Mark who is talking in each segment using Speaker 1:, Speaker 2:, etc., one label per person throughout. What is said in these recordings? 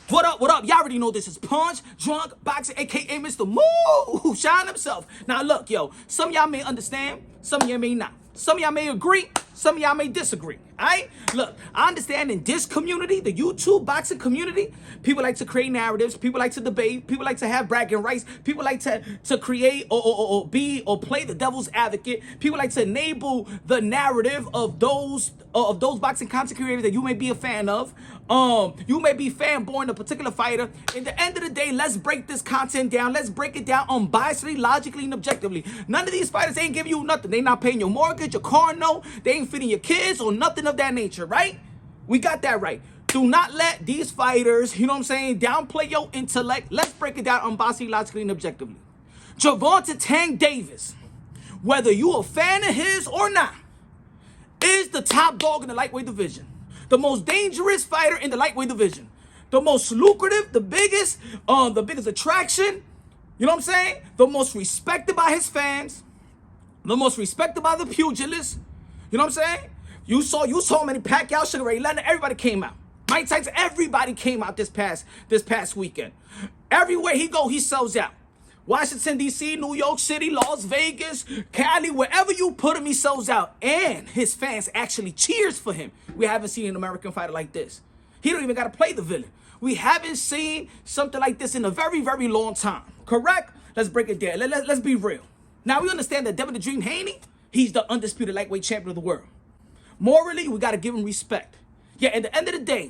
Speaker 1: What up, what up? Y'all already know this is Punch, Drunk, Boxing, a.k.a. Mr. Moo, Shine himself. Now, look, yo, some of y'all may understand, some of y'all may not. Some of y'all may agree, some of y'all may disagree, all right? Look, I understand in this community, the YouTube boxing community, people like to create narratives, people like to debate, people like to have bragging rights, people like to create or play the devil's advocate, people like to enable the narrative of those boxing content creators that you may be a fan of. You may be fanboying a particular fighter. At the end of the day, let's break this content down. Let's break it down unbiasedly, logically, and objectively. None of these fighters ain't giving you nothing. They not paying your mortgage, your car note. They ain't feeding your kids or nothing of that nature, right? We got that right. Do not let these fighters, you know what I'm saying, downplay your intellect. Let's break it down unbiasedly, logically, and objectively. Gervonta Tank Davis, whether you a fan of his or not, is the top dog in the lightweight division. The most dangerous fighter in the lightweight division. The most lucrative, the biggest attraction. You know what I'm saying? The most respected by his fans. The most respected by the pugilists. You know what I'm saying? You saw many Pacquiao, Sugar Ray Leonard, everybody came out. Mike Tyson, everybody came out this past weekend. Everywhere he go, he sells out. Washington, D.C., New York City, Las Vegas, Cali, wherever you put him, he sells out. And his fans actually cheers for him. We haven't seen an American fighter like this. He don't even got to play the villain. We haven't seen something like this in a very, very long time. Correct? Let's break it down. Let's be real. Now, we understand that Devin the Dream Haney, he's the undisputed lightweight champion of the world. Morally, we got to give him respect. Yeah, at the end of the day,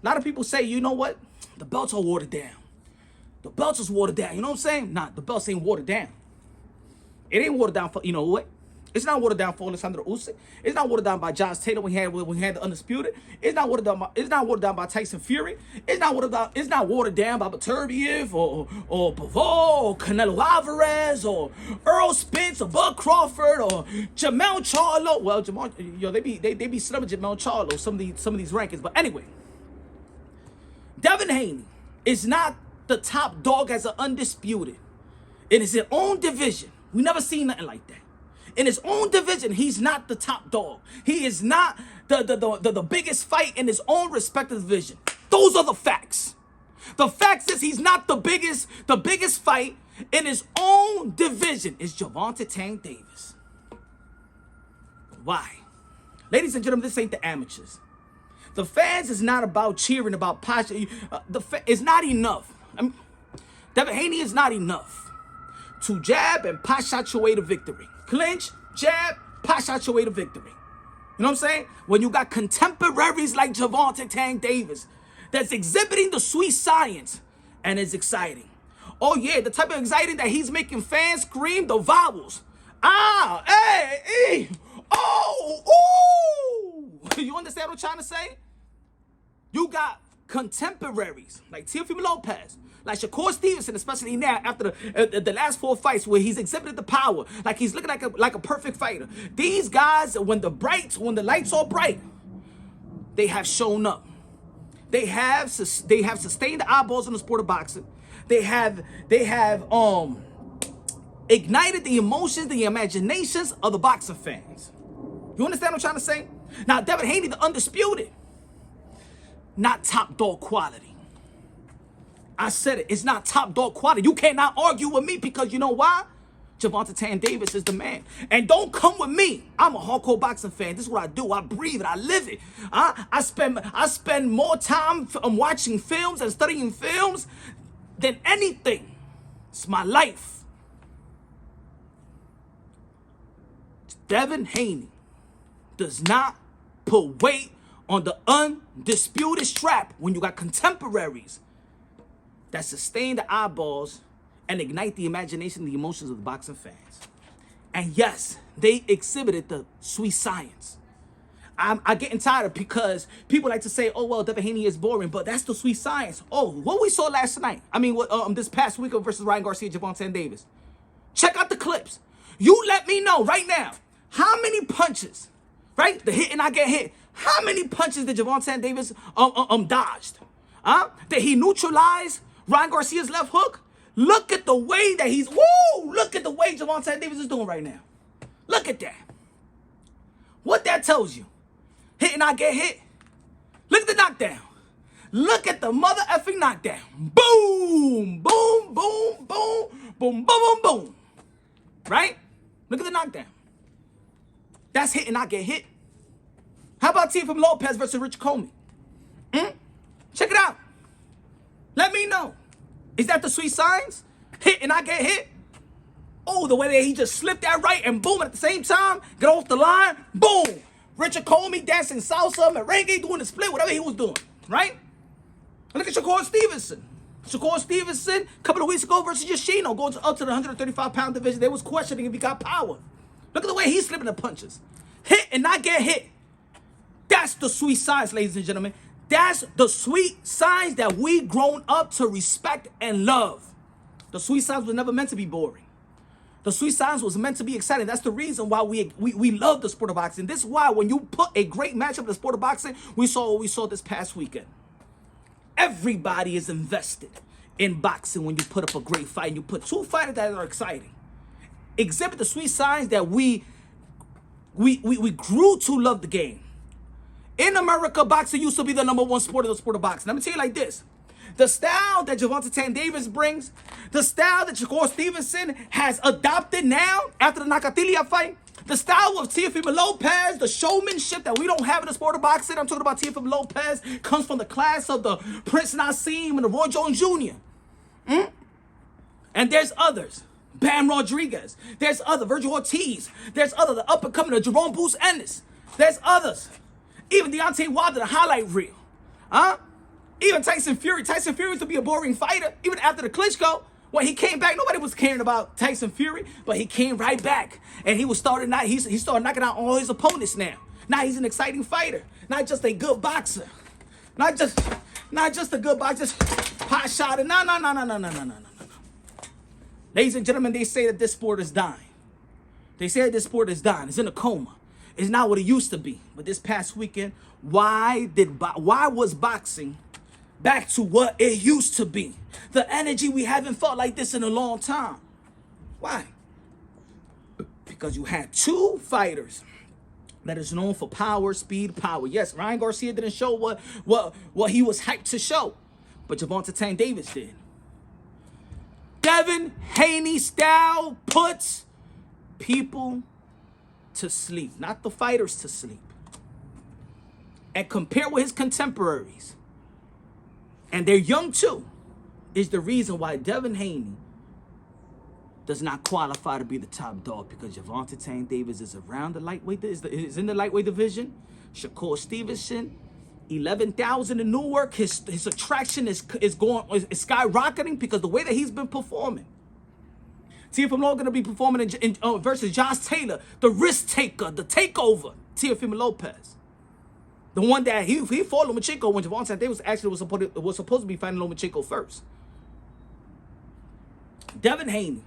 Speaker 1: a lot of people say, you know what? The belts are watered down. The belts is watered down. You know what I'm saying? Nah, the belts ain't watered down. It ain't watered down for, you know what? It's not watered down for Alexander Usyk. It's not watered down by Josh Taylor when he had the Undisputed. It's not watered down by Tyson Fury. It's not watered down by Beterbiev or Pavol or Canelo Alvarez or Earl Spence or Bud Crawford or Jamel Charlo. Well, they be snubbing Jamel Charlo some of these rankings. But anyway, Devin Haney is not the top dog as an undisputed. In his own division, we never seen nothing like that. In his own division, he's not the top dog. He is not the biggest fight in his own respective division. Those are the facts. The facts is he's not the biggest fight in his own division is Gervonta Tank Davis. Why? Ladies and gentlemen, this ain't the amateurs. The fans is not about cheering, about passion. It's not enough. I mean, Devin Haney is not enough to jab and pot shot your way to victory. Clinch, jab, pot shot your way to victory. You know what I'm saying? When you got contemporaries like Gervonta Tank Davis that's exhibiting the sweet science and is exciting. Oh yeah, the type of exciting that he's making fans scream the vowels. Ah, hey, oh, ooh. You understand what I'm trying to say? You got contemporaries like Teofimo Lopez, like Shakur Stevenson, especially now after the last 4 fights where he's exhibited the power, like he's looking like a perfect fighter. These guys, when the lights are bright, they have shown up. They have sustained the eyeballs in the sport of boxing. They have ignited the emotions, the imaginations of the boxing fans. You understand what I'm trying to say? Now, Devin Haney, the undisputed, not top dog quality. I said it. It's not top dog quality. You cannot argue with me because you know why? Gervonta Tank Davis is the man. And don't come with me. I'm a hardcore boxing fan. This is what I do. I breathe it. I live it. I spend more time watching films and studying films than anything. It's my life. Devin Haney does not put weight on the undisputed strap when you got contemporaries that sustain the eyeballs and ignite the imagination and the emotions of the boxing fans. And yes, they exhibited the sweet science. I'm getting tired of because people like to say, oh, well, Devin Haney is boring, but that's the sweet science. Oh, what we saw last night. I mean, this past week versus Ryan Garcia, Gervonta Davis. Check out the clips. You let me know right now, how many punches, right? The hit and I get hit. How many punches did Gervonta Davis dodged? Did he neutralize Ryan Garcia's left hook? Look at the way that look at the way Gervonta Davis is doing right now. Look at that. What that tells you. Hit and I get hit. Look at the knockdown. Look at the mother effing knockdown. Boom, boom, boom, boom, boom, boom, boom, boom. Right? Look at the knockdown. That's hit and not get hit. How about Teofimo Lopez versus Rich Comey? Check it out. Let me know. Is that the sweet signs? Hit and not get hit? Oh, the way that he just slipped that right and boom at the same time, get off the line, boom. Richard Comey dancing salsa, merengue, doing the split, whatever he was doing, right? Look at Shakur Stevenson. Shakur Stevenson, a couple of weeks ago versus Yoshino, going up to the 135-pound division. They was questioning if he got power. Look at the way he's slipping the punches. Hit and not get hit. That's the sweet signs, ladies and gentlemen. That's the sweet signs that we grown up to respect and love. The sweet signs were never meant to be boring. The sweet signs was meant to be exciting. That's the reason why we love the sport of boxing. This is why when you put a great matchup in the sport of boxing, we saw what we saw this past weekend. Everybody is invested in boxing when you put up a great fight and you put two fighters that are exciting. Exhibit the sweet signs that we grew to love the game. In America, boxing used to be the #1 sport of the sport of boxing. Let me tell you like this. The style that Gervonta Davis brings, the style that Shakur Stevenson has adopted now after the Nakatilia fight, the style of Teofimo Lopez, the showmanship that we don't have in the sport of boxing, I'm talking about Teofimo Lopez, comes from the class of the Prince Nassim and the Roy Jones Jr. And there's others. Bam Rodriguez. There's other. Virgil Ortiz. There's other. The up-and-coming, the Jerome Bruce Ennis. There's others. Even Deontay Wilder, the highlight reel. Even Tyson Fury. Tyson Fury used to be a boring fighter. Even after the Klitschko, when he came back, nobody was caring about Tyson Fury, but he came right back. And he started knocking out all his opponents now. Now he's an exciting fighter. Not just a good boxer. Not just a good boxer, just pot shot. No. Ladies and gentlemen, they say that this sport is dying. They say that this sport is dying. It's in a coma. It's not what it used to be. But this past weekend, why was boxing back to what it used to be? The energy we haven't felt like this in a long time. Why? Because you had two fighters that is known for power, speed, power. Yes, Ryan Garcia didn't show what he was hyped to show, but Gervonta Davis did. Devin Haney style puts people to sleep, not the fighters to sleep. And compare with his contemporaries, and they're young too, is the reason why Devin Haney does not qualify to be the top dog, because Gervonta Davis is around the lightweight, is in the lightweight division. Shakur Stevenson, 11,000 in Newark. His attraction is skyrocketing because the way that he's been performing. Teofimo going to be performing versus Josh Taylor, the risk taker, the takeover. Teofimo Lopez, the one that he fought Lomachenko when Gervonta Davis actually was supposed to be fighting Lomachenko first. Devin Haney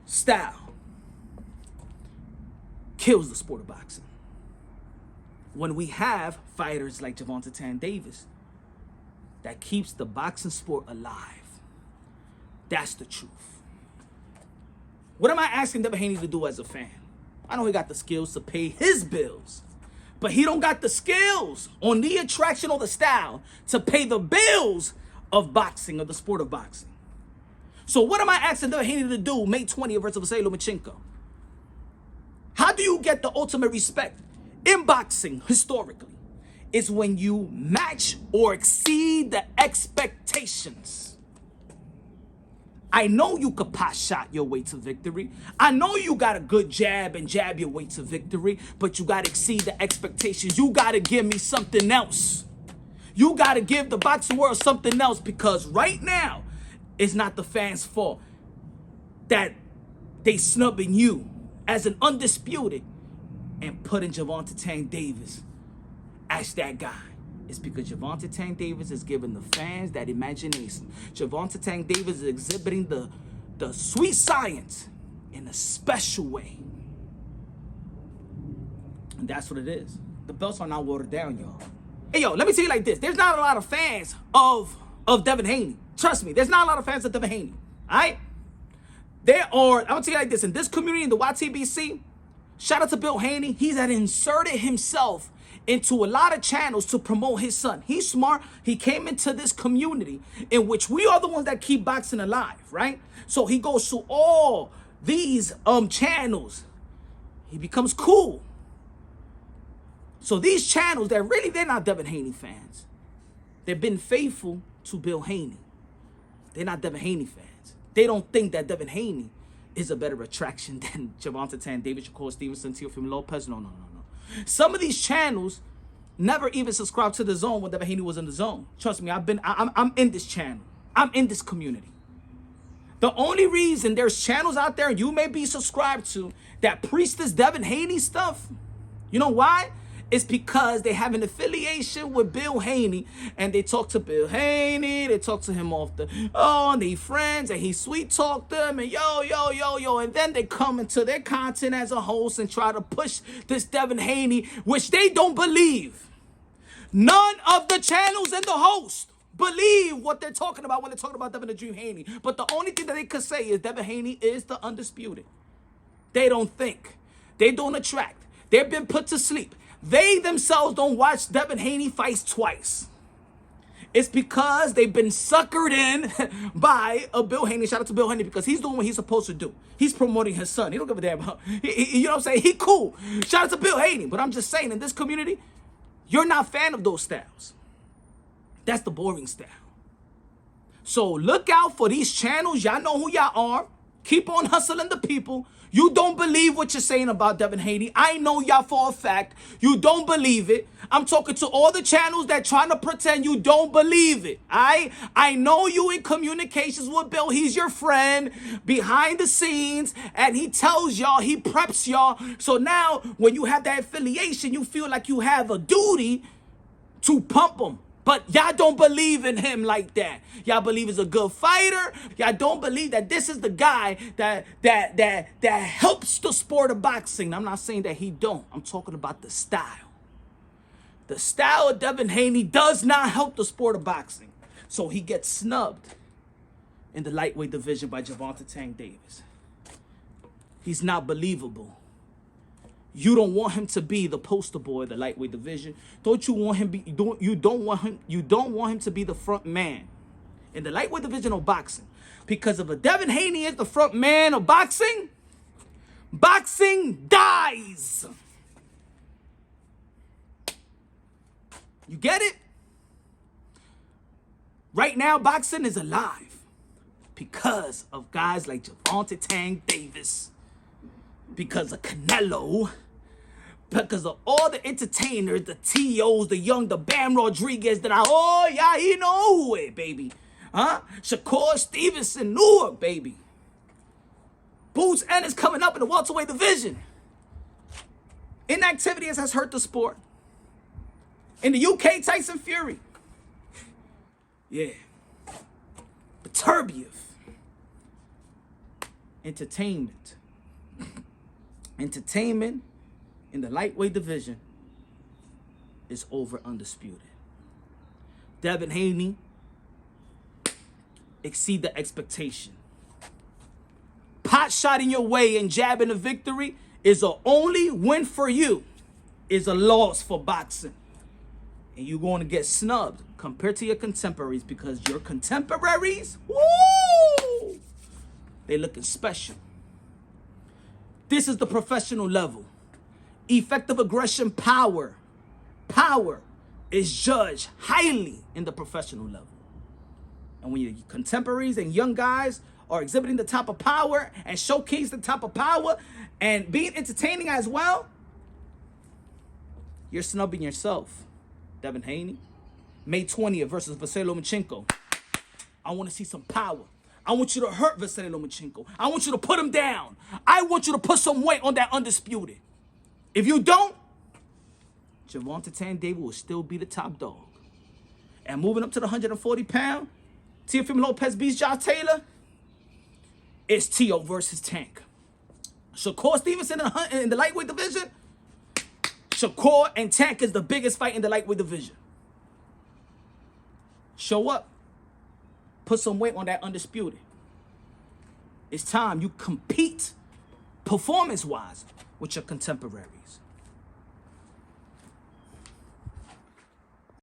Speaker 1: style kills the sport of boxing. When we have fighters like Gervonta Davis that keeps the boxing sport alive. That's the truth. What am I asking Devin Haney to do as a fan? I know he got the skills to pay his bills, but he don't got the skills on the attraction or the style to pay the bills of boxing, of the sport of boxing. So what am I asking Devin Haney to do May 20th versus Vasily Lomachenko? How do you get the ultimate respect in boxing historically? Is when you match or exceed the expectations. I know you could pot shot your way to victory. I know you got a good jab and jab your way to victory, but you got to exceed the expectations. You got to give me something else. You got to give the boxing world something else, because right now, it's not the fans' fault that they snubbing you as an undisputed and putting Gervonta Davis as that guy. It's because Gervonta Davis is giving the fans that imagination. Gervonta Davis is exhibiting the sweet science in a special way. And that's what it is. The belts are not watered down, y'all. Hey, yo, let me tell you like this. There's not a lot of fans of Devin Haney. Trust me, there's not a lot of fans of Devin Haney. All right? There are, I'm going to tell you like this. In this community, in the YTBC, shout out to Bill Haney. He's had inserted himself into a lot of channels to promote his son. He's smart. He came into this community in which we are the ones that keep boxing alive, right? So he goes to all these channels. He becomes cool. So these channels that really, they're not Devin Haney fans. They've been faithful to Bill Haney. They're not Devin Haney fans. They don't think that Devin Haney is a better attraction than Gervonta Davis, Shakur Stevenson, Teofimo Lopez. No. Some of these channels never even subscribed to the zone when Devin Haney was in the zone. Trust me, I'm in this channel. I'm in this community. The only reason there's channels out there you may be subscribed to that preach this Devin Haney stuff, you know why? It's because they have an affiliation with Bill Haney, and they talk to Bill Haney, they talk to him often. And they friends, and he sweet talk them, and yo, and then they come into their content as a host and try to push this Devin Haney, which they don't believe. None of the channels and the host believe what they're talking about when they're talking about Devin the Dream Haney. But the only thing that they could say is Devin Haney is the undisputed. They don't think. They don't attract. They've been put to sleep. They themselves don't watch Devin Haney fights twice. It's because they've been suckered in by a Bill Haney. Shout out to Bill Haney because he's doing what he's supposed to do. He's promoting his son. He don't give a damn about, you know what I'm saying? He cool. Shout out to Bill Haney. But I'm just saying, in this community, you're not a fan of those styles. That's the boring style. So look out for these channels. Y'all know who y'all are. Keep on hustling the people. You don't believe what you're saying about Devin Haney. I know y'all for a fact. You don't believe it. I'm talking to all the channels that trying to pretend you don't believe it. I know you in communications with Bill. He's your friend behind the scenes, and he tells y'all, he preps y'all. So now when you have that affiliation, you feel like you have a duty to pump him. But y'all don't believe in him like that. Y'all believe he's a good fighter. Y'all don't believe that this is the guy that helps the sport of boxing. I'm not saying that he don't. I'm talking about the style. The style of Devin Haney does not help the sport of boxing. So he gets snubbed in the lightweight division by Gervonta Davis. He's not believable. You don't want him to be the poster boy of the lightweight division. Don't you want him you don't want him to be the front man in the lightweight division of boxing. Because if a Devin Haney is the front man of boxing, boxing dies. You get it? Right now, boxing is alive because of guys like Gervonta Davis, because of Canelo, because of all the entertainers, the T.O.s, the Bam Rodriguez you know who it, baby. Shakur Stevenson, Newark, baby. Boots Ennis coming up in the welterweight division. Inactivity has hurt the sport. In the UK, Tyson Fury. Yeah. Beterbiev. Entertainment in the lightweight division is over undisputed. Devin Haney exceed the expectation. Pot shotting your way and jabbing a victory is a only win for you, is a loss for boxing. And you're going to get snubbed compared to your contemporaries because your contemporaries, woo, they looking special. This is the professional level. Effective aggression, power is judged highly in the professional level. And when your contemporaries and young guys are exhibiting the type of power and showcase the type of power and being entertaining as well, you're snubbing yourself. Devin Haney, May 20th versus Vasily Lomachenko. I want to see some power. I want you to hurt Vasily Lomachenko. I want you to put him down. I want you to put some weight on that undisputed. If you don't, Gervonta Davis will still be the top dog. And moving up to the 140-pound, Teofimo Lopez beats Josh Taylor, it's T.O. versus Tank. Shakur Stevenson in the lightweight division, Shakur and Tank is the biggest fight in the lightweight division. Show up. Put some weight on that undisputed. It's time you compete performance-wise with your contemporaries.